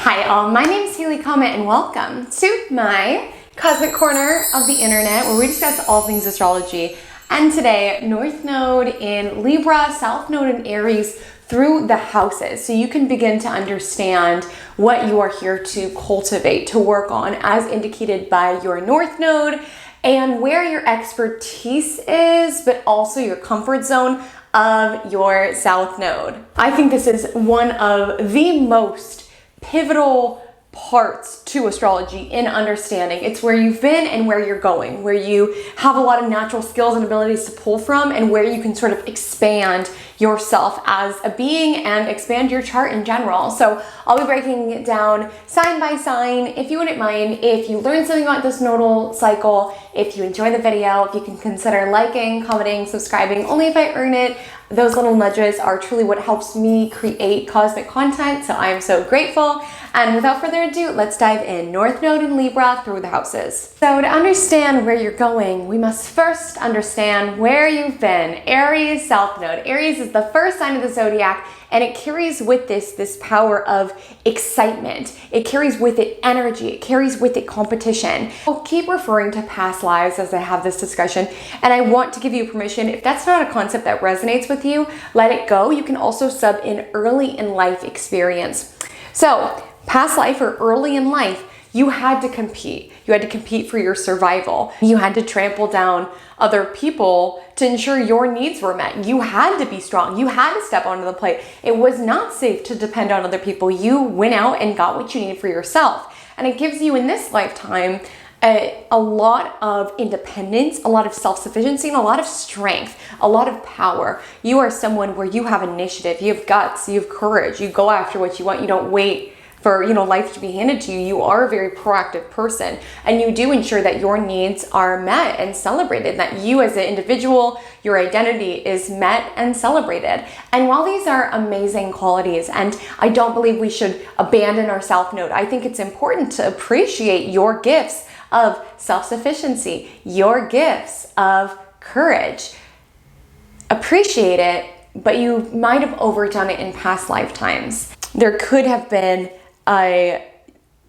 Hi all, my name is Comet and welcome to my cosmic corner of the internet where we discuss all things astrology. And today, North Node in Libra, South Node in Aries through the houses. So you can begin to understand what you are here to cultivate, to work on as indicated by your North Node and where your expertise is, but also your comfort zone of your South Node. I think this is one of the most pivotal parts to astrology in understanding. It's where you've been and where you're going, where you have a lot of natural skills and abilities to pull from, and where you can sort of expand yourself as a being and expand your chart in general. So I'll be breaking it down sign by sign. If you wouldn't mind, if you learned something about this nodal cycle, if you enjoy the video, if you can consider liking, commenting, subscribing, only if I earn it. Those little nudges are truly what helps me create cosmic content, so I am so grateful. And without further ado, let's dive in. North Node in Libra through the houses. So to understand where you're going, we must first understand where you've been. Aries, South Node. Aries is the first sign of the zodiac, and it carries with this power of excitement. It carries with it energy. It carries with it competition. I'll keep referring to past lives as I have this discussion, and I want to give you permission. If that's not a concept that resonates with you, let it go. You can also sub in early in life experience. So past life or early in life, you had to compete. You had to compete for your survival. You had to trample down other people to ensure your needs were met. You had to be strong. You had to step onto the plate. It was not safe to depend on other people. You went out and got what you needed for yourself. And it gives you in this lifetime a lot of independence, a lot of self-sufficiency, and a lot of strength, a lot of power. You are someone where you have initiative, you have guts, you have courage, you go after what you want, you don't wait for life to be handed to you. You are a very proactive person, and you do ensure that your needs are met and celebrated, that you as an individual, your identity is met and celebrated. And while these are amazing qualities, and I don't believe we should abandon our South Node, I think it's important to appreciate your gifts of self-sufficiency, your gifts of courage. Appreciate it, but you might have overdone it in past lifetimes. There could have been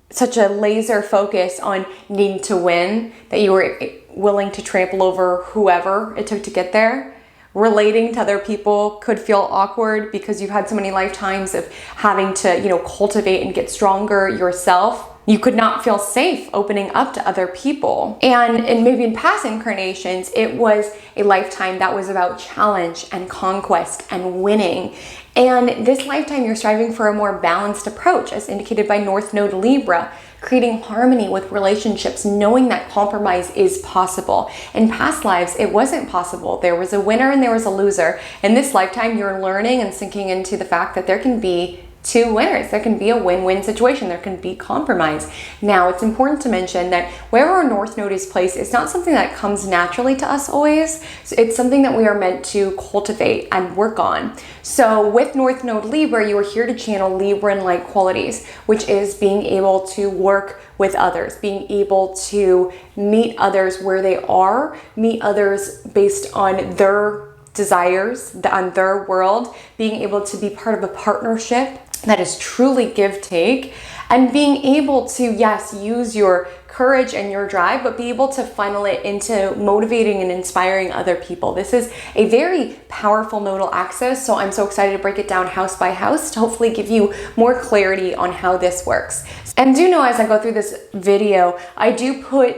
such a laser focus on needing to win that you were willing to trample over whoever it took to get there. Relating to other people could feel awkward because you've had so many lifetimes of having to, cultivate and get stronger yourself. You could not feel safe opening up to other people. And maybe in past incarnations, it was a lifetime that was about challenge and conquest and winning. And this lifetime, you're striving for a more balanced approach, as indicated by North Node Libra, creating harmony with relationships, knowing that compromise is possible. In past lives, it wasn't possible. There was a winner and there was a loser. In this lifetime, you're learning and sinking into the fact that there can be two winners. There can be a win-win situation. There can be compromise. Now, it's important to mention that wherever our North Node is placed, it's not something that comes naturally to us always. So it's something that we are meant to cultivate and work on. So with North Node Libra, you are here to channel Libran-like qualities, which is being able to work with others, being able to meet others where they are, meet others based on their desires, on their world, being able to be part of a partnership that is truly give-take, and being able to, yes, use your courage and your drive, but be able to funnel it into motivating and inspiring other people. This is a very powerful nodal axis, so I'm so excited to break it down house by house to hopefully give you more clarity on how this works. And do know as I go through this video, I do put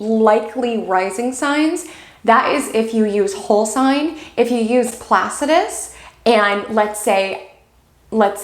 likely rising signs. That is if you use whole sign. If you use Placidus, and let's say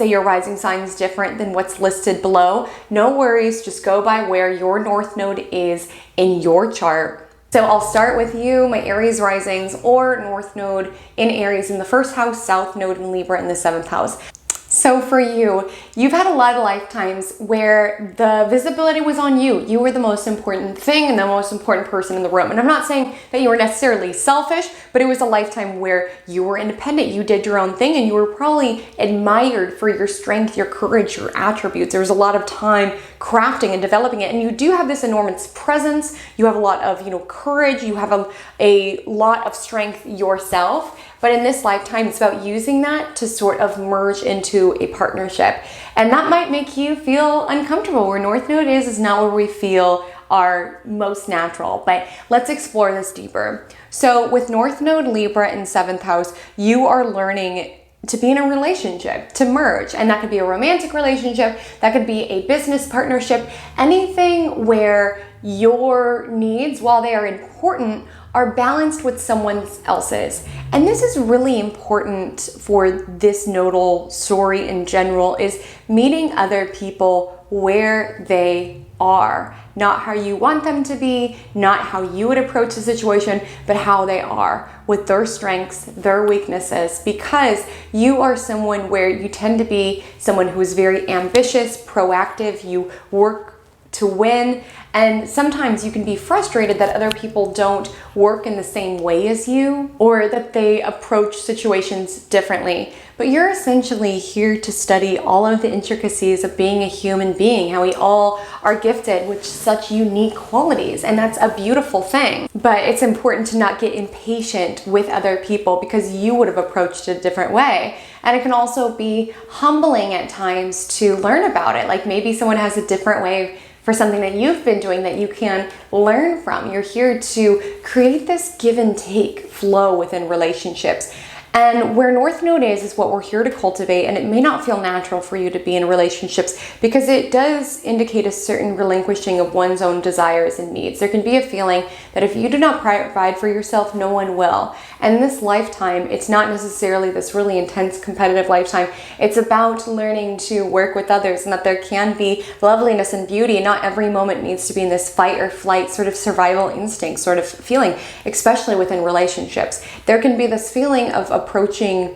your rising sign is different than what's listed below, no worries, just go by where your North Node is in your chart. So I'll start with you, my Aries risings or North Node in Aries in the first house, South Node in Libra in the 7th house. So for you, you've had a lot of lifetimes where the visibility was on you. You were the most important thing and the most important person in the room. And I'm not saying that you were necessarily selfish, but it was a lifetime where you were independent. You did your own thing and you were probably admired for your strength, your courage, your attributes. There was a lot of time crafting and developing it. And you do have this enormous presence. You have a lot of, courage. You have a lot of strength yourself. but in this lifetime, it's about using that to sort of merge into a partnership. And that might make you feel uncomfortable. Where North Node is not where we feel are most natural, but let's explore this deeper. So with North Node Libra in 7th house, you are learning to be in a relationship, to merge. And that could be a romantic relationship, that could be a business partnership, anything where your needs, while they are important, are balanced with someone else's. And this is really important for this nodal story in general, is meeting other people where they are. Not how you want them to be, not how you would approach the situation, but how they are, with their strengths, their weaknesses, because you are someone where you tend to be someone who is very ambitious, proactive, you work to win, and sometimes you can be frustrated that other people don't work in the same way as you, or that they approach situations differently. But you're essentially here to study all of the intricacies of being a human being, how we all are gifted with such unique qualities, and that's a beautiful thing. But it's important to not get impatient with other people because you would have approached it a different way. And it can also be humbling at times to learn about it. Like maybe someone has a different way for something that you've been doing that you can learn from. You're here to create this give and take flow within relationships. And where North Node is what we're here to cultivate, and it may not feel natural for you to be in relationships because it does indicate a certain relinquishing of one's own desires and needs. There can be a feeling that if you do not provide for yourself, no one will. And in this lifetime, it's not necessarily this really intense competitive lifetime. It's about learning to work with others, and that there can be loveliness and beauty. Not every moment needs to be in this fight or flight sort of survival instinct sort of feeling, especially within relationships. There can be this feeling of approaching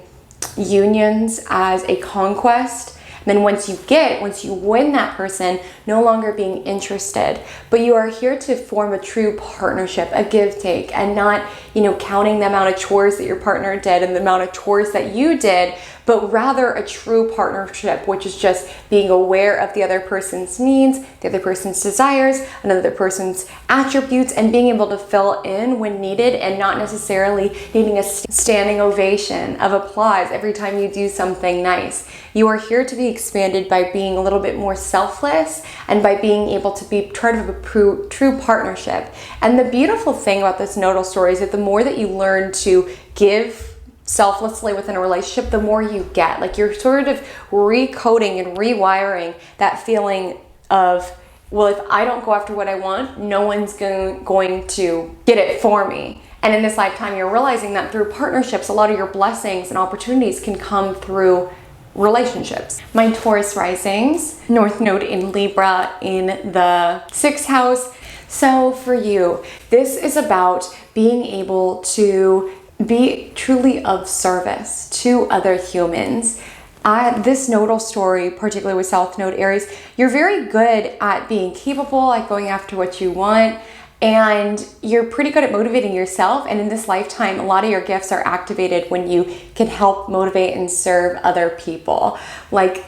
unions as a conquest. And then once you win that person, no longer being interested. But you are here to form a true partnership, a give take, and not, counting the amount of chores that your partner did and the amount of chores that you did, but rather a true partnership, which is just being aware of the other person's needs, the other person's desires, another person's attributes, and being able to fill in when needed, and not necessarily needing a standing ovation of applause every time you do something nice. You are here to be expanded by being a little bit more selfless and by being able to be part of a true partnership. And the beautiful thing about this nodal story is that the more that you learn to give selflessly within a relationship, the more you get. Like you're sort of recoding and rewiring that feeling of, well, if I don't go after what I want, no one's going to get it for me. And in this lifetime, you're realizing that through partnerships, a lot of your blessings and opportunities can come through relationships. My Taurus risings, North Node in Libra in the 6th house. So for you, this is about being able to be truly of service to other humans. This nodal story, particularly with South Node Aries, you're very good at being capable, at going after what you want, and you're pretty good at motivating yourself. And in this lifetime, a lot of your gifts are activated when you can help motivate and serve other people. Like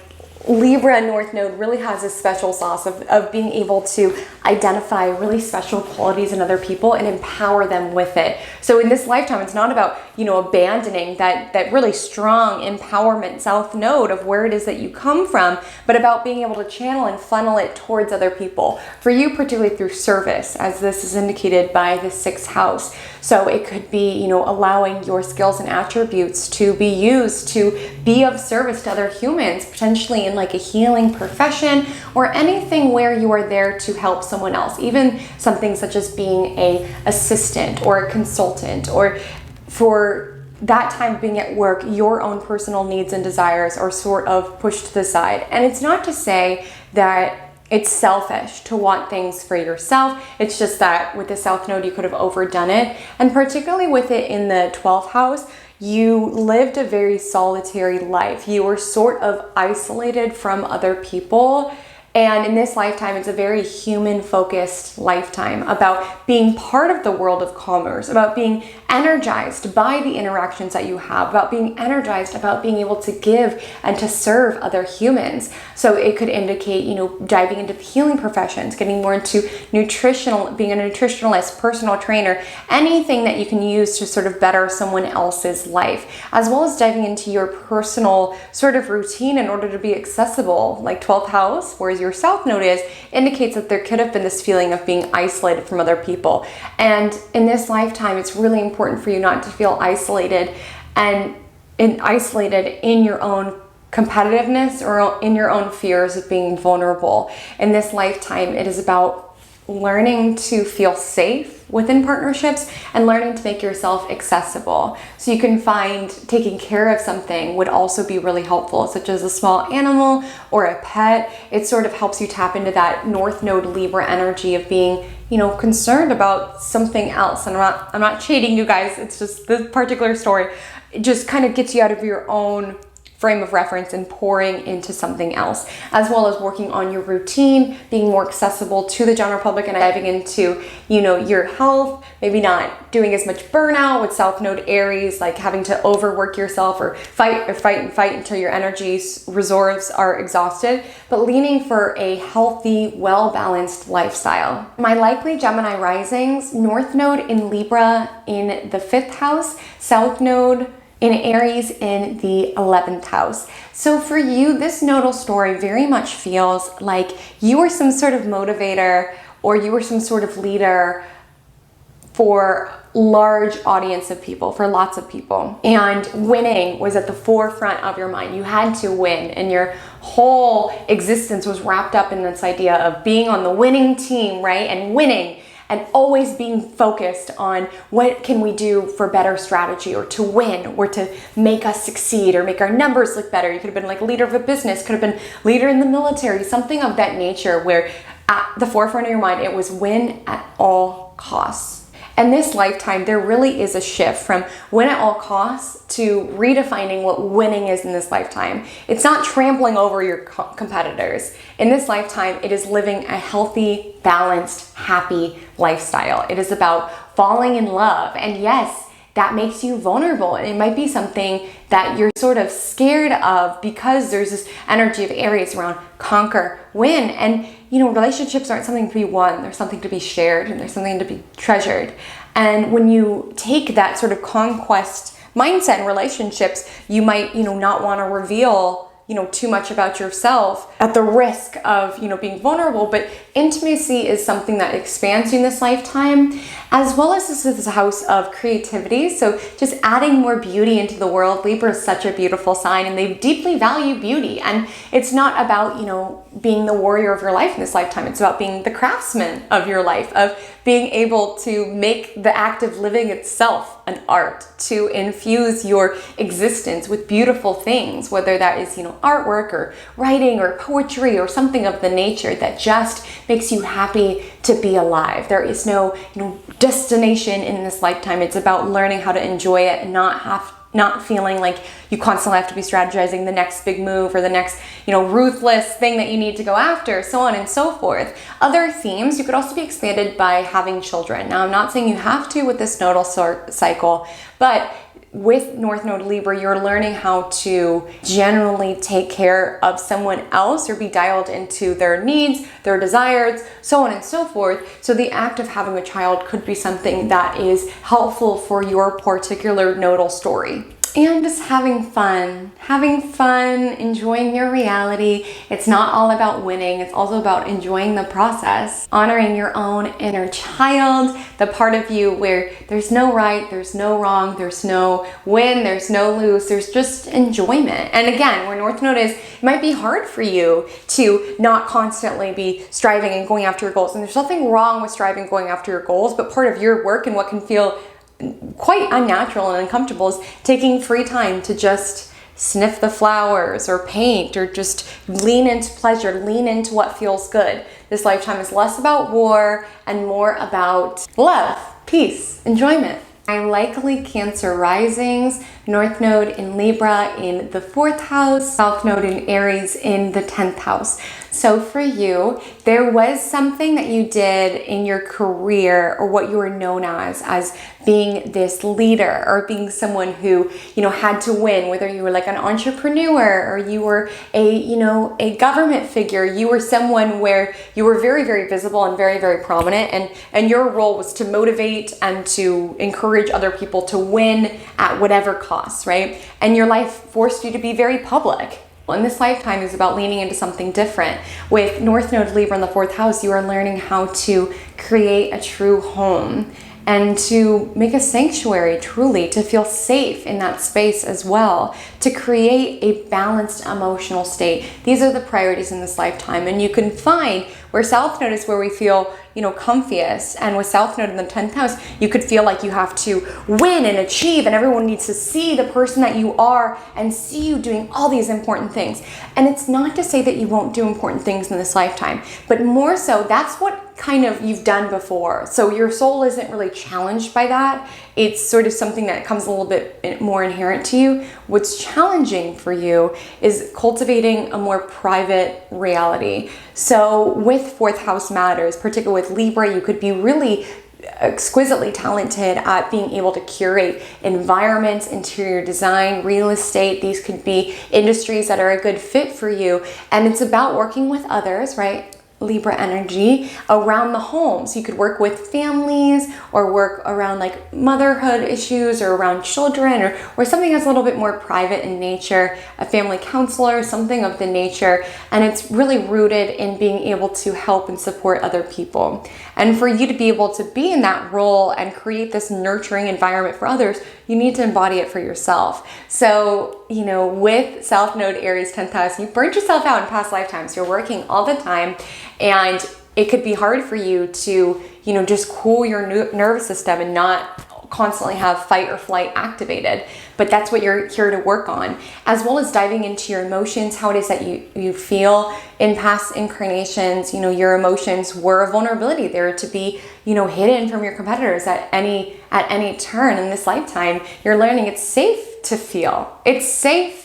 Libra North Node really has a special sauce of being able to identify really special qualities in other people and empower them with it. So in this lifetime, it's not about, abandoning that really strong empowerment South Node of where it is that you come from, but about being able to channel and funnel it towards other people. For you, particularly through service, as this is indicated by the 6th house. So it could be, allowing your skills and attributes to be used to be of service to other humans, potentially in like a healing profession or anything where you are there to help someone else. Even something such as being an assistant or a consultant, or for that time being at work, your own personal needs and desires are sort of pushed to the side. And it's not to say that it's selfish to want things for yourself. It's just that with the South Node, you could have overdone it. And particularly with it in the 12th house, you lived a very solitary life. You were sort of isolated from other people. And in this lifetime, it's a very human-focused lifetime about being part of the world of commerce, about being energized by the interactions that you have, about being energized about being able to give and to serve other humans. So it could indicate, diving into the healing professions, getting more into being a nutritionalist, personal trainer, anything that you can use to sort of better someone else's life, as well as diving into your personal sort of routine in order to be accessible. Like 12th house, whereas your South Node indicates that there could have been this feeling of being isolated from other people. And in this lifetime, it's really important for you not to feel isolated and isolated in your own competitiveness or in your own fears of being vulnerable. In this lifetime, it is about learning to feel safe within partnerships and learning to make yourself accessible. So you can find taking care of something would also be really helpful, such as a small animal or a pet. It sort of helps you tap into that North Node Libra energy of being, concerned about something else. And I'm not shading you guys. It's just this particular story. It just kind of gets you out of your own frame of reference and pouring into something else, as well as working on your routine, being more accessible to the general public and diving into, your health, maybe not doing as much burnout with South Node Aries, like having to overwork yourself or fight until your energy reserves are exhausted, but leaning for a healthy, well-balanced lifestyle. My likely Gemini risings, North Node in Libra in the 5th house, South Node in Aries in the 11th house. So for you, this nodal story very much feels like you were some sort of motivator or you were some sort of leader for large audience of people, for lots of people. And winning was at the forefront of your mind. You had to win, and your whole existence was wrapped up in this idea of being on the winning team, right? And winning. And always being focused on what can we do for better strategy or to win or to make us succeed or make our numbers look better. You could have been like leader of a business, could have been leader in the military, something of that nature where at the forefront of your mind, it was win at all costs. And this lifetime, there really is a shift from win at all costs to redefining what winning is in this lifetime. It's not trampling over your competitors. In this lifetime, it is living a healthy, balanced, happy lifestyle. It is about falling in love. And yes, that makes you vulnerable. And it might be something that you're sort of scared of because there's this energy of Aries around conquer, win. And relationships aren't something to be won. There's something to be shared and there's something to be treasured. And when you take that sort of conquest mindset in relationships, you might, not want to reveal too much about yourself at the risk of, being vulnerable. But intimacy is something that expands you in this lifetime, as well as this is a house of creativity. So just adding more beauty into the world. Libra is such a beautiful sign and they deeply value beauty. And it's not about, being the warrior of your life in this lifetime. It's about being the craftsman of your life, of being able to make the act of living itself an art, to infuse your existence with beautiful things, whether that is, artwork or writing or poetry or something of the nature that just makes you happy to be alive. There is no, destination in this lifetime. It's about learning how to enjoy it and not feeling like you constantly have to be strategizing the next big move or the next, ruthless thing that you need to go after, so on and so forth. Other themes, you could also be expanded by having children. Now, I'm not saying you have to with this nodal cycle, but with North Node Libra, you're learning how to generally take care of someone else or be dialed into their needs, their desires, so on and so forth. So the act of having a child could be something that is helpful for your particular nodal story. And just having fun, enjoying your reality. It's not all about winning. It's also about enjoying the process, honoring your own inner child, the part of you where there's no right, there's no wrong, there's no win, there's no lose, there's just enjoyment. And again, where North Node is, it might be hard for you to not constantly be striving and going after your goals. And there's nothing wrong with striving and going after your goals, but part of your work and what can feel quite unnatural and uncomfortable is taking free time to just sniff the flowers or paint or just lean into pleasure, lean into what feels good. This lifetime is less about war and more about love, peace, enjoyment. My likely Cancer risings, North Node in Libra in the 4th house, South Node in Aries in the 10th house. So for you, there was something that you did in your career, or what you were known as being this leader, or being someone who, had to win, whether you were like an entrepreneur or you were a government figure. You were someone where you were very, very visible and very, very prominent, and your role was to motivate and to encourage other people to win at whatever cost, right? And your life forced you to be very public. And this lifetime is about leaning into something different. With North Node Libra in the 4th house, you are learning how to create a true home and to make a sanctuary, truly, to feel safe in that space as well, to create a balanced emotional state. These are the priorities in this lifetime. And you can find where South Node is where we feel, comfiest. And with South Node in the 10th house, you could feel like you have to win and achieve, and everyone needs to see the person that you are and see you doing all these important things. And it's not to say that you won't do important things in this lifetime, but more so, that's what kind of you've done before. So your soul isn't really challenged by that. It's sort of something that comes a little bit more inherent to you. What's challenging for you is cultivating a more private reality. So with 4th house matters, particularly with Libra, you could be really exquisitely talented at being able to curate environments, interior design, real estate. These could be industries that are a good fit for you. And it's about working with others, right? Libra energy around the home. So you could work with families, or work around like motherhood issues, or around children, or something that's a little bit more private in nature, a family counselor, something of the nature. And it's really rooted in being able to help and support other people. And for you to be able to be in that role and create this nurturing environment for others, you need to embody it for yourself. So, with South Node Aries 10th house, you burned yourself out in past lifetimes. You're working all the time, and it could be hard for you to, just cool your nervous system and not constantly have fight or flight activated. But that's what you're here to work on, as well as diving into your emotions, how it is that you feel in past incarnations. Your emotions were a vulnerability. They're to be, hidden from your competitors at any turn. In this lifetime, you're learning it's safe to feel. It's safe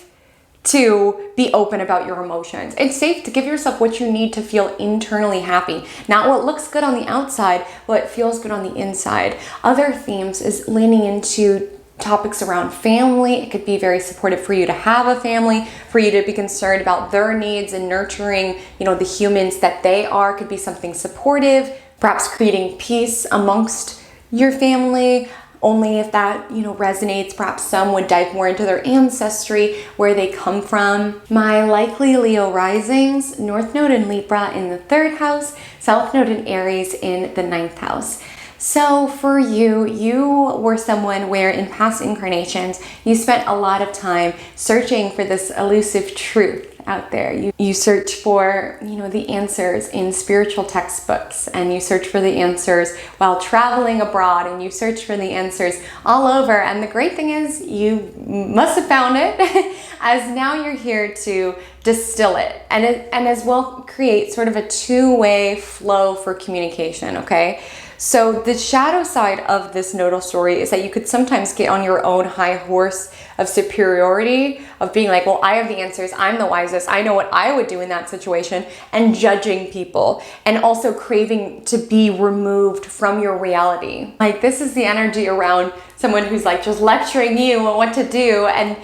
to be open about your emotions. It's safe to give yourself what you need to feel internally happy. Not what looks good on the outside, what feels good on the inside. Other themes is leaning into topics around family. It could be very supportive for you to have a family, for you to be concerned about their needs and nurturing, the humans that they are. Could be something supportive, perhaps creating peace amongst your family. Only if that, resonates. Perhaps some would dive more into their ancestry, where they come from. My likely Leo risings, North Node in Libra in the 3rd house, South Node in Aries in the 9th house. So for you were someone where in past incarnations, you spent a lot of time searching for this elusive truth out there. You search for, the answers in spiritual textbooks, and you search for the answers while traveling abroad, and you search for the answers all over. And the great thing is you must have found it as now you're here to distill it and as well create sort of a two-way flow for communication, okay? So the shadow side of this nodal story is that you could sometimes get on your own high horse of superiority, of being like, well, I have the answers, I'm the wisest, I know what I would do in that situation, and judging people, and also craving to be removed from your reality. Like, this is the energy around someone who's like just lecturing you on what to do, and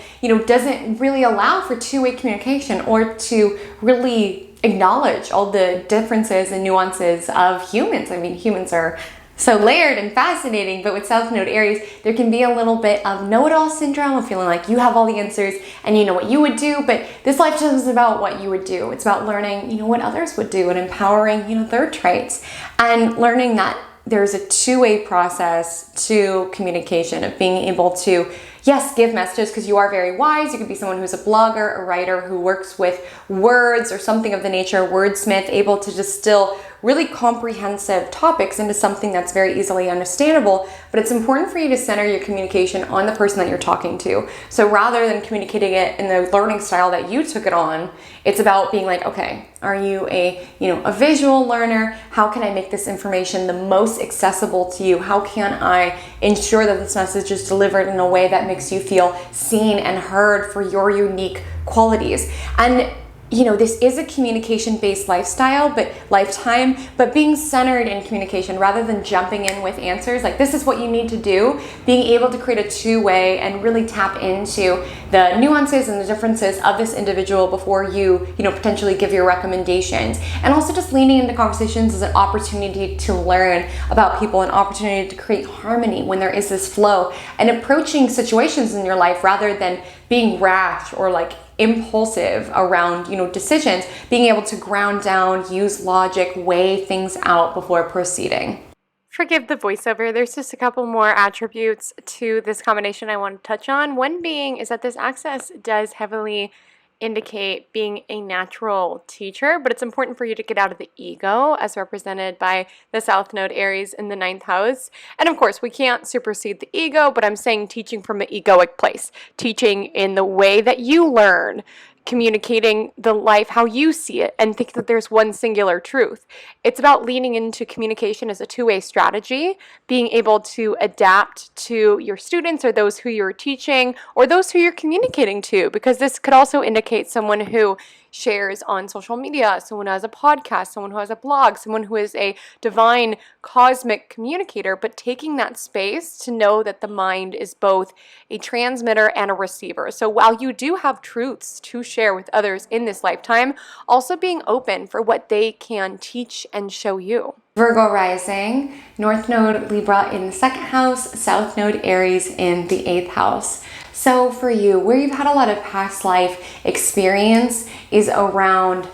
doesn't really allow for two-way communication, or to really acknowledge all the differences and nuances of humans. I mean, humans are so layered and fascinating, but with South Node Aries, there can be a little bit of know-it-all syndrome, of feeling like you have all the answers and you know what you would do, but this life isn't about what you would do. It's about learning, what others would do, and empowering, their traits, and learning that there's a two-way process to communication, of being able to, yes, give messages, because you are very wise. You could be someone who's a blogger, a writer who works with words or something of the nature, wordsmith, able to distill really comprehensive topics into something that's very easily understandable. But it's important for you to center your communication on the person that you're talking to. So rather than communicating it in the learning style that you took it on, it's about being like, okay, are you a visual learner? How can I make this information the most accessible to you? How can I ensure that this message is delivered in a way that makes you feel seen and heard for your unique qualities? And this is a communication-based lifestyle, but being centered in communication rather than jumping in with answers, like this is what you need to do, being able to create a two-way and really tap into the nuances and the differences of this individual before you potentially give your recommendations. And also just leaning into conversations as an opportunity to learn about people, an opportunity to create harmony when there is this flow, and approaching situations in your life rather than being rash or like impulsive around decisions, being able to ground down, use logic, weigh things out before proceeding. Forgive the voiceover. There's just a couple more attributes to this combination I want to touch on. One being is that this axis does heavily indicate being a natural teacher, but it's important for you to get out of the ego as represented by the South Node Aries in the 9th house. And of course, we can't supersede the ego, but I'm saying teaching from an egoic place, teaching in the way that you learn, communicating the life how you see it, and think that there's one singular truth. It's about leaning into communication as a two-way strategy, being able to adapt to your students or those who you're teaching or those who you're communicating to, because this could also indicate someone who shares on social media, someone who has a podcast, someone who has a blog, someone who is a divine cosmic communicator, but taking that space to know that the mind is both a transmitter and a receiver. So while you do have truths to share with others in this lifetime, also being open for what they can teach and show you. Virgo rising, North Node Libra in the 2nd house, South Node Aries in the 8th house. So for you, where you've had a lot of past life experience is around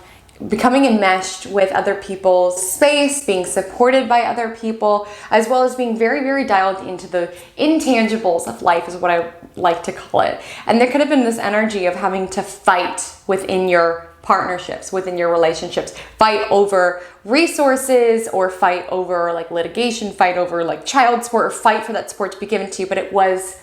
becoming enmeshed with other people's space, being supported by other people, as well as being very, very dialed into the intangibles of life is what I like to call it. And there could have been this energy of having to fight within your partnerships, within your relationships, fight over resources or fight over like litigation, fight over like child support, or fight for that support to be given to you, but it was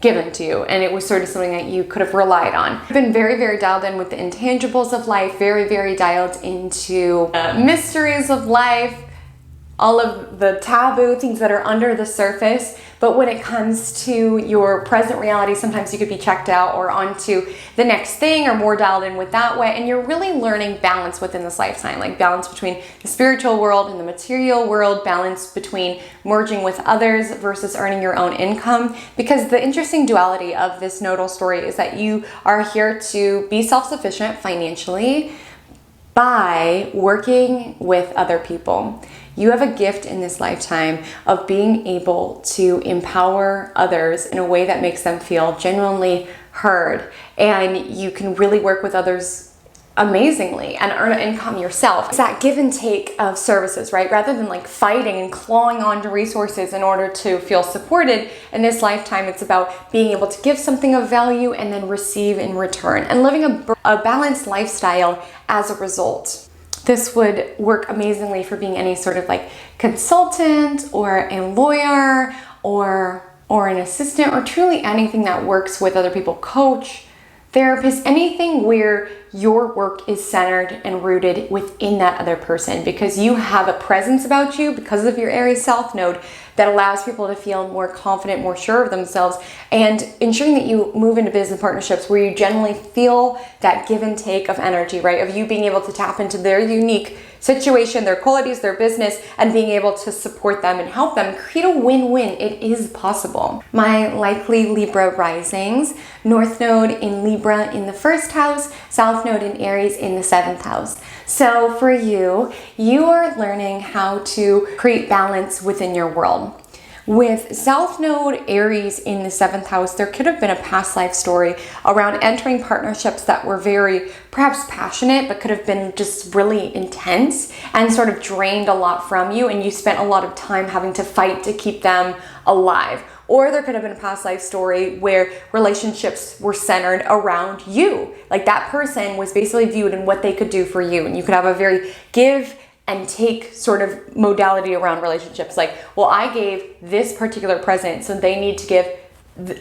given to you and it was sort of something that you could have relied on. I've been very, very dialed in with the intangibles of life, very, very dialed into mysteries of life, all of the taboo things that are under the surface. But when it comes to your present reality, sometimes you could be checked out or onto the next thing or more dialed in with that way. And you're really learning balance within this lifetime, like balance between the spiritual world and the material world, balance between merging with others versus earning your own income. Because the interesting duality of this nodal story is that you are here to be self-sufficient financially by working with other people. You have a gift in this lifetime of being able to empower others in a way that makes them feel genuinely heard. And you can really work with others amazingly and earn an income yourself. It's that give and take of services, right? Rather than like fighting and clawing onto resources in order to feel supported in this lifetime, it's about being able to give something of value and then receive in return and living a balanced lifestyle as a result. This would work amazingly for being any sort of like consultant or a lawyer or an assistant, or truly anything that works with other people, coach, therapist, anything where your work is centered and rooted within that other person, because you have a presence about you because of your Aries South Node that allows people to feel more confident, more sure of themselves, and ensuring that you move into business partnerships where you generally feel that give and take of energy, right? Of you being able to tap into their unique situation, their qualities, their business, and being able to support them and help them create a win-win. It is possible. My likely Libra risings, North Node in Libra in the 1st house, South Node in Aries in the 7th house. So for you, you are learning how to create balance within your world. With South Node Aries in the 7th house, there could have been a past life story around entering partnerships that were very perhaps passionate, but could have been just really intense and sort of drained a lot from you, and you spent a lot of time having to fight to keep them alive. Or there could have been a past life story where relationships were centered around you. Like that person was basically viewed in what they could do for you, and you could have a very give and take sort of modality around relationships. Like, well, I gave this particular present, so they need to give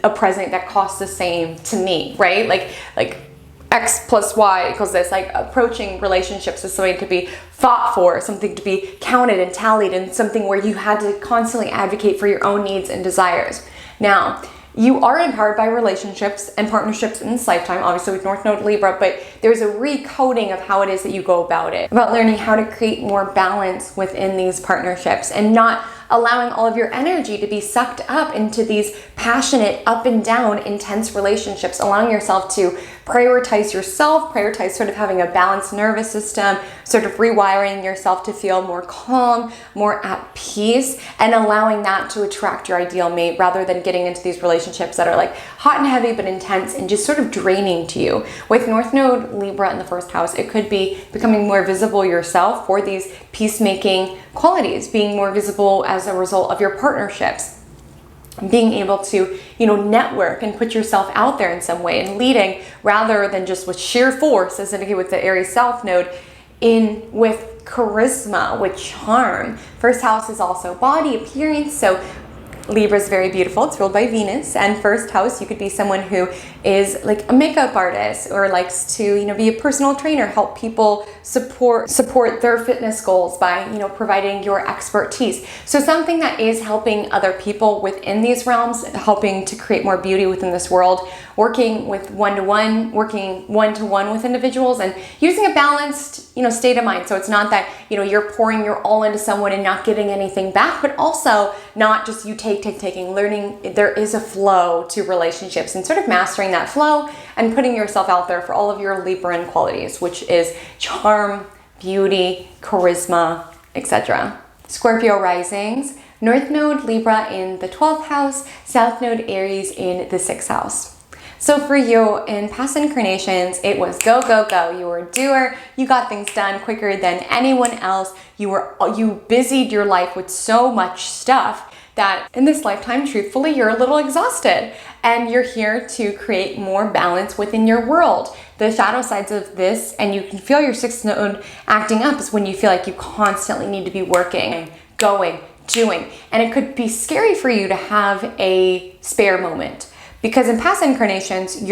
a present that costs the same to me, right? Like X plus Y equals this. Like, approaching relationships as something to be fought for, something to be counted and tallied, and something where you had to constantly advocate for your own needs and desires. Now, you are empowered by relationships and partnerships in this lifetime, obviously with North Node Libra, but there's a recoding of how it is that you go about it, about learning how to create more balance within these partnerships and not allowing all of your energy to be sucked up into these passionate, up and down, intense relationships, allowing yourself to prioritize yourself, prioritize sort of having a balanced nervous system, sort of rewiring yourself to feel more calm, more at peace, and allowing that to attract your ideal mate rather than getting into these relationships that are like hot and heavy but intense and just sort of draining to you. With North Node Libra in the first house, it could be becoming more visible yourself for these peacemaking qualities, being more visible as a result of your partnerships, being able to, network and put yourself out there in some way and leading rather than just with sheer force, as indicated with the Aries South Node, in with charisma, with charm. First house is also body appearance, so Libra is very beautiful. It's ruled by Venus. And first house, you could be someone who is like a makeup artist or likes to, be a personal trainer, help people support their fitness goals by, providing your expertise. So something that is helping other people within these realms, helping to create more beauty within this world, working with one-to-one, working one-to-one with individuals, and using a balanced, state of mind. So it's not that, you're pouring your all into someone and not getting anything back, but also not just you taking, learning there is a flow to relationships and sort of mastering that flow and putting yourself out there for all of your Libran qualities, which is charm, beauty, charisma, etc. Scorpio risings, North Node Libra in the 12th house, South Node Aries in the 6th house. So for you, in past incarnations, it was go, go, go. You were a doer. You got things done quicker than anyone else. You busied your life with so much stuff that in this lifetime, truthfully, you're a little exhausted. And you're here to create more balance within your world. The shadow sides of this, and you can feel your 6th node acting up, is when you feel like you constantly need to be working, going, doing. And it could be scary for you to have a spare moment. Because in past incarnations,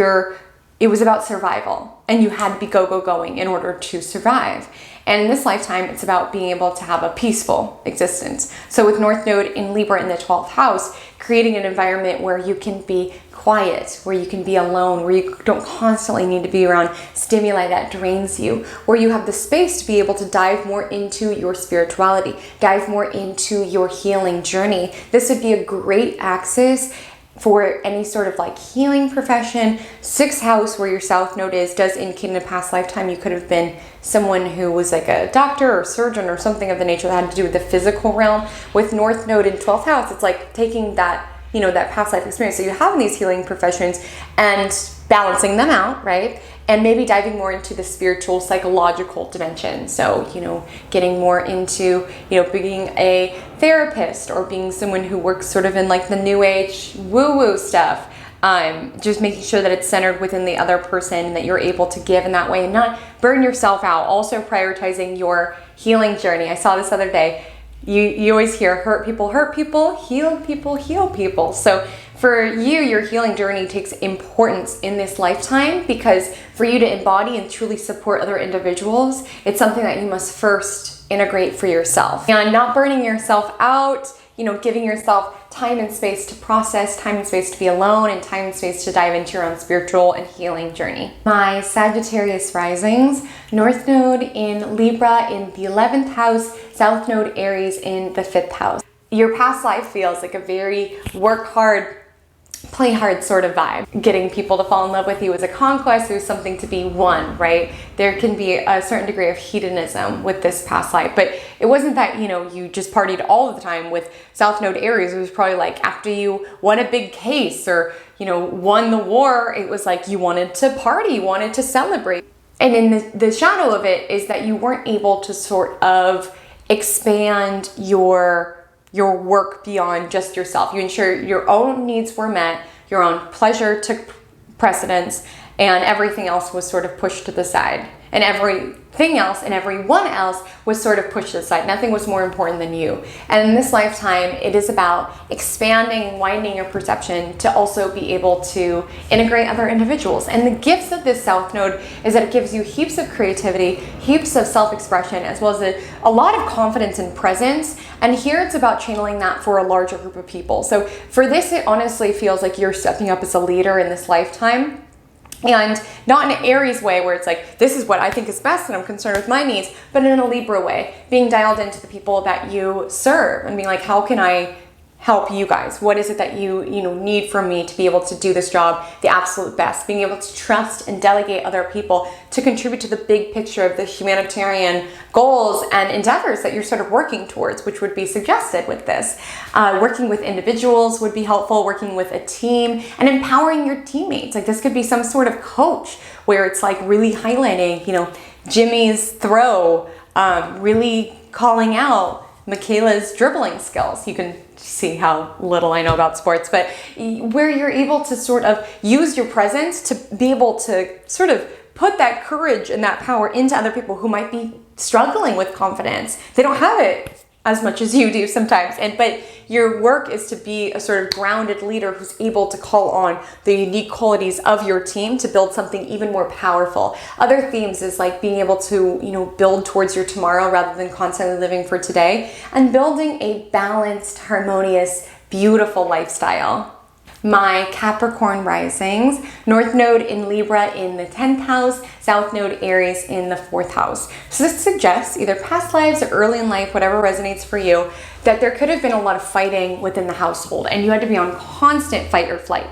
it was about survival and you had to be going in order to survive. And in this lifetime, it's about being able to have a peaceful existence. So with North Node in Libra in the 12th house, creating an environment where you can be quiet, where you can be alone, where you don't constantly need to be around stimuli that drains you, where you have the space to be able to dive more into your spirituality, dive more into your healing journey. This would be a great axis for any sort of like healing profession. 6th house, where your South Node is, does indicate in a past lifetime you could have been someone who was like a doctor or surgeon or something of the nature that had to do with the physical realm. With North Node in 12th house, it's like taking that, that past life experience that you have in these healing professions and balancing them out, right? And maybe diving more into the spiritual, psychological dimension. So, getting more into, being a therapist or being someone who works sort of in like the new age woo-woo stuff. Just making sure that it's centered within the other person and that you're able to give in that way and not burn yourself out. Also prioritizing your healing journey. I saw this other day. You always hear hurt people, heal people, heal people. So for you, your healing journey takes importance in this lifetime, because for you to embody and truly support other individuals, it's something that you must first integrate for yourself. And not burning yourself out, giving yourself time and space to process, time and space to be alone, and time and space to dive into your own spiritual and healing journey. My Sagittarius risings, North Node in Libra in the 11th house, South Node Aries in the 5th house. Your past life feels like a very work hard, play hard sort of vibe. Getting people to fall in love with you is a conquest. There's something to be won, right? There can be a certain degree of hedonism with this past life, but it wasn't that, you just partied all of the time. With South Node Aries, it was probably like after you won a big case or, won the war, it was like you wanted to party, you wanted to celebrate. And in the shadow of it is that you weren't able to sort of expand your work beyond just yourself. You ensure your own needs were met, your own pleasure took precedence, and everything else was sort of pushed to the side. and everything else and everyone else was sort of pushed aside. Nothing was more important than you. And in this lifetime, it is about expanding and widening your perception to also be able to integrate other individuals. And the gifts of this South Node is that it gives you heaps of creativity, heaps of self-expression, as well as a lot of confidence and presence. And here it's about channeling that for a larger group of people. So for this, it honestly feels like you're stepping up as a leader in this lifetime. And not in an Aries way where it's like, this is what I think is best and I'm concerned with my needs, but in a Libra way, being dialed into the people that you serve and being like, how can I help you guys? What is it that you need from me to be able to do this job the absolute best? Being able to trust and delegate other people to contribute to the big picture of the humanitarian goals and endeavors that you're sort of working towards, which would be suggested with this. Working with individuals would be helpful, working with a team and empowering your teammates. Like this could be some sort of coach where it's like really highlighting, Jimmy's throw, really calling out Michaela's dribbling skills. You can see how little I know about sports, but where you're able to sort of use your presence to be able to sort of put that courage and that power into other people who might be struggling with confidence. They don't have it as much as you do sometimes. But your work is to be a sort of grounded leader who's able to call on the unique qualities of your team to build something even more powerful. Other themes is like being able to, build towards your tomorrow rather than constantly living for today, and building a balanced, harmonious, beautiful lifestyle. My Capricorn risings, North Node in Libra in the 10th house, South Node Aries in the 4th house. So this suggests either past lives or early in life, whatever resonates for you, that there could have been a lot of fighting within the household and you had to be on constant fight or flight.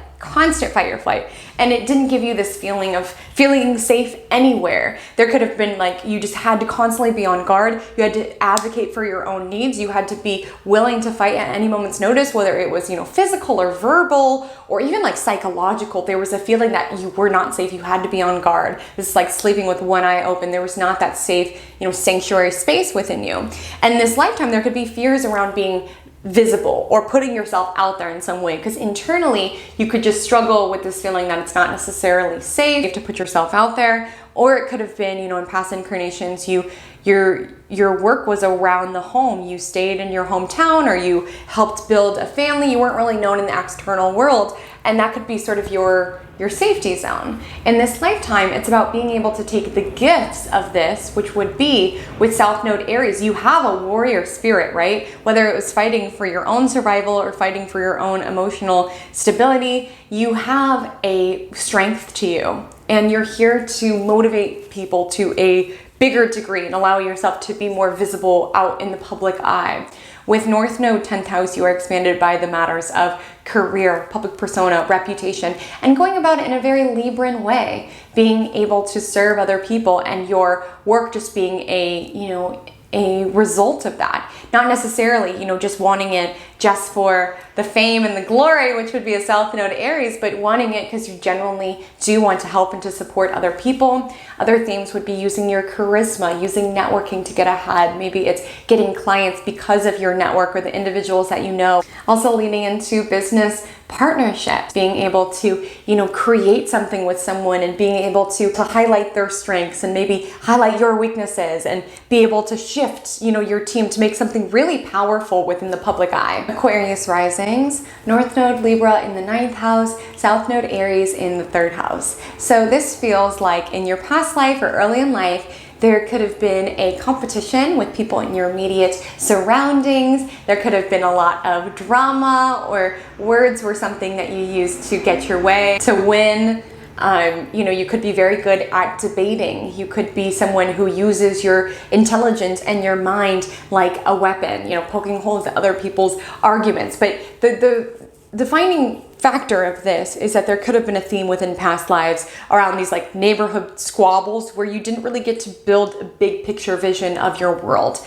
And it didn't give you this feeling of feeling safe anywhere. There could have been like, you just had to constantly be on guard. You had to advocate for your own needs. You had to be willing to fight at any moment's notice, whether it was, physical or verbal or even like psychological. There was a feeling that you were not safe. You had to be on guard. This is like sleeping with one eye open. There was not that safe, sanctuary space within you. And this lifetime, there could be fears around being visible or putting yourself out there in some way, because internally you could just struggle with this feeling that it's not necessarily safe. You have to put yourself out there. Or it could have been, in past incarnations, your work was around the home. You stayed in your hometown or you helped build a family. You weren't really known in the external world, and that could be sort of your safety zone. In this lifetime, it's about being able to take the gifts of this, which would be with South Node Aries, you have a warrior spirit, right? Whether it was fighting for your own survival or fighting for your own emotional stability, you have a strength to you. And you're here to motivate people to a bigger degree and allow yourself to be more visible out in the public eye. With North Node 10th house, you are expanded by the matters of career, public persona, reputation, and going about it in a very Libran way, being able to serve other people and your work just being a result of that. Not necessarily, just wanting it just for the fame and the glory, which would be a South Node Aries, but wanting it because you genuinely do want to help and to support other people. Other themes would be using your charisma, using networking to get ahead. Maybe it's getting clients because of your network or the individuals that you know. Also leaning into business partnerships, being able to, create something with someone and being able to highlight their strengths and maybe highlight your weaknesses and be able to shift, your team to make something really powerful within the public eye. Aquarius risings, North Node Libra in the 9th house, South Node Aries in the 3rd house. So this feels like in your past life or early in life, there could have been a competition with people in your immediate surroundings. There could have been a lot of drama, or words were something that you used to get your way, to win. You could be very good at debating. You could be someone who uses your intelligence and your mind like a weapon, poking holes at other people's arguments. But the defining factor of this is that there could have been a theme within past lives around these like neighborhood squabbles where you didn't really get to build a big picture vision of your world.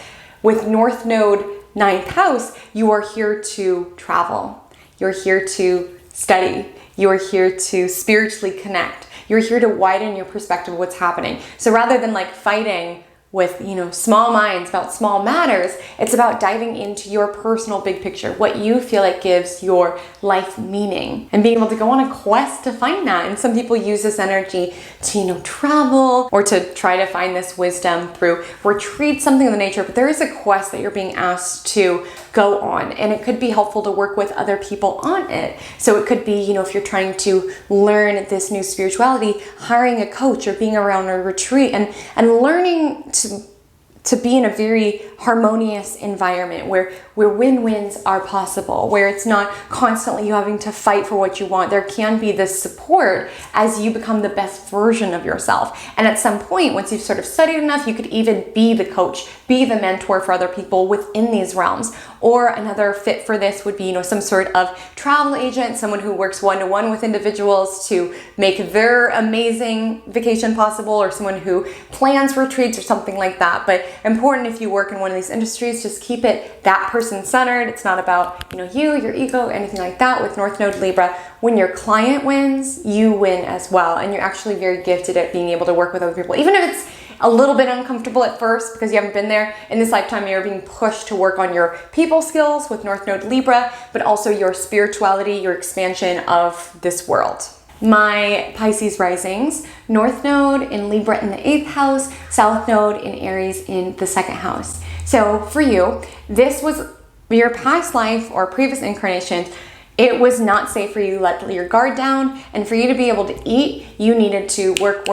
With North Node 9th house, you are here to travel. You're here to study. You are here to spiritually connect. You're here to widen your perspective of what's happening. So rather than like fighting with, you know, small minds about small matters. It's about diving into your personal big picture, what you feel like gives your life meaning, and being able to go on a quest to find that. And some people use this energy to, you know, travel or to try to find this wisdom through retreat, something of the nature. But there is a quest that you're being asked to go on, and it could be helpful to work with other people on it. So it could be, you know, if you're trying to learn this new spirituality, hiring a coach or being around a retreat and learning to be in a very harmonious environment where win-wins are possible, where it's not constantly you having to fight for what you want. There can be this support as you become the best version of yourself. And at some point, once you've sort of studied enough, you could even be the coach, be the mentor for other people within these realms. Or another fit for this would be, you know, some sort of travel agent, someone who works one-to-one with individuals to make their amazing vacation possible, or someone who plans retreats or something like that. But important, if you work in one of these industries, just keep it that person-centered. It's not about, you know, you, your ego, anything like that. With North Node Libra, when your client wins, you win as well. And you're actually very gifted at being able to work with other people. Even if it's a little bit uncomfortable at first because you haven't been there, in this lifetime you're being pushed to work on your people skills with North Node Libra, but also your spirituality, your expansion of this world. My Pisces risings, North Node in Libra in the 8th house, South Node in Aries in the 2nd house. So for you, this was your past life or previous incarnations. It was not safe for you to let your guard down, and for you to be able to eat, you needed to work.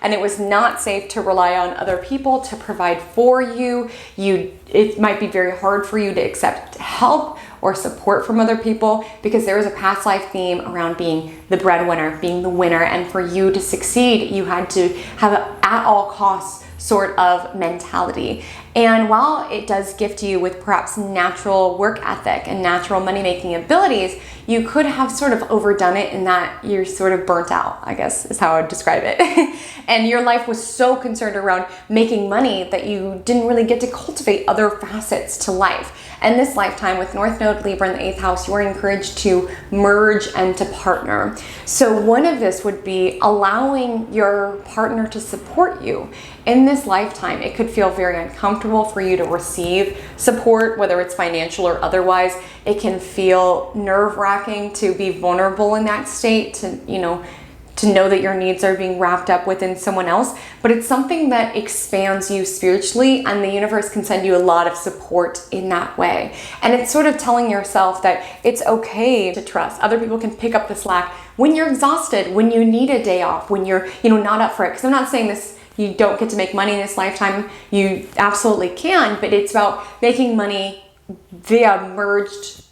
And it was not safe to rely on other people to provide for you. It might be very hard for you to accept help or support from other people because there was a past life theme around being the breadwinner, being the winner. And for you to succeed, you had to have an at all costs sort of mentality. And while it does gift you with perhaps natural work ethic and natural money-making abilities, you could have sort of overdone it in that you're sort of burnt out, I guess is how I would describe it. And your life was so concerned around making money that you didn't really get to cultivate other facets to life. And this lifetime with North Node Libra in the 8th house, you are encouraged to merge and to partner. So one of this would be allowing your partner to support you. In this lifetime, it could feel very uncomfortable for you to receive support, whether it's financial or otherwise. It can feel nerve-wracking to be vulnerable in that state, to know that your needs are being wrapped up within someone else, but it's something that expands you spiritually, and the universe can send you a lot of support in that way. And it's sort of telling yourself that it's okay to trust. Other people can pick up the slack when you're exhausted, when you need a day off, when you're, not up for it. Because I'm not saying this, you don't get to make money in this lifetime. You absolutely can, but it's about making money via merged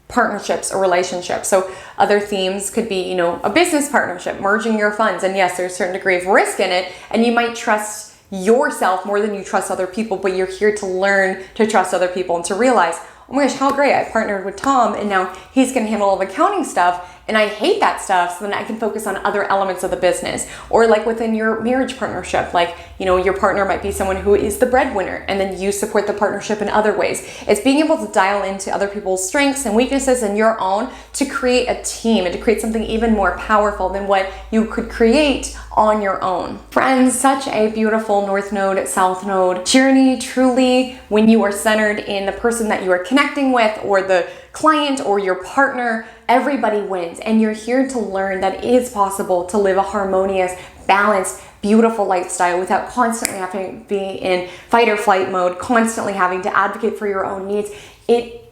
partnerships or relationships. So other themes could be, a business partnership, merging your funds. And yes, there's a certain degree of risk in it, and you might trust yourself more than you trust other people, but you're here to learn to trust other people and to realize, oh my gosh, how great, I partnered with Tom and now he's gonna handle all the accounting stuff, and I hate that stuff, so then I can focus on other elements of the business. Or like within your marriage partnership, like, your partner might be someone who is the breadwinner, and then you support the partnership in other ways. It's being able to dial into other people's strengths and weaknesses and your own to create a team and to create something even more powerful than what you could create on your own. Friends, such a beautiful North Node, South Node journey, truly, when you are centered in the person that you are connecting with, or the client or your partner. Everybody wins, and you're here to learn that it is possible to live a harmonious, balanced, beautiful lifestyle without constantly having to be in fight or flight mode, constantly having to advocate for your own needs. It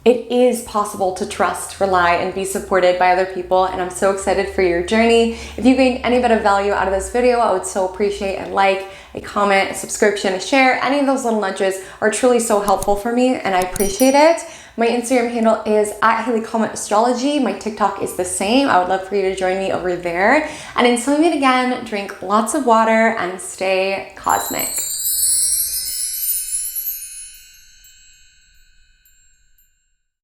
is possible to trust, rely, and be supported by other people, and I'm so excited for your journey. If you gained any bit of value out of this video, I would so appreciate a like, a comment, a subscription, a share. Any of those little nudges are truly so helpful for me, and I appreciate it. My Instagram handle is @Astrology. My TikTok is the same. I would love for you to join me over there. And until we meet again, drink lots of water and stay cosmic.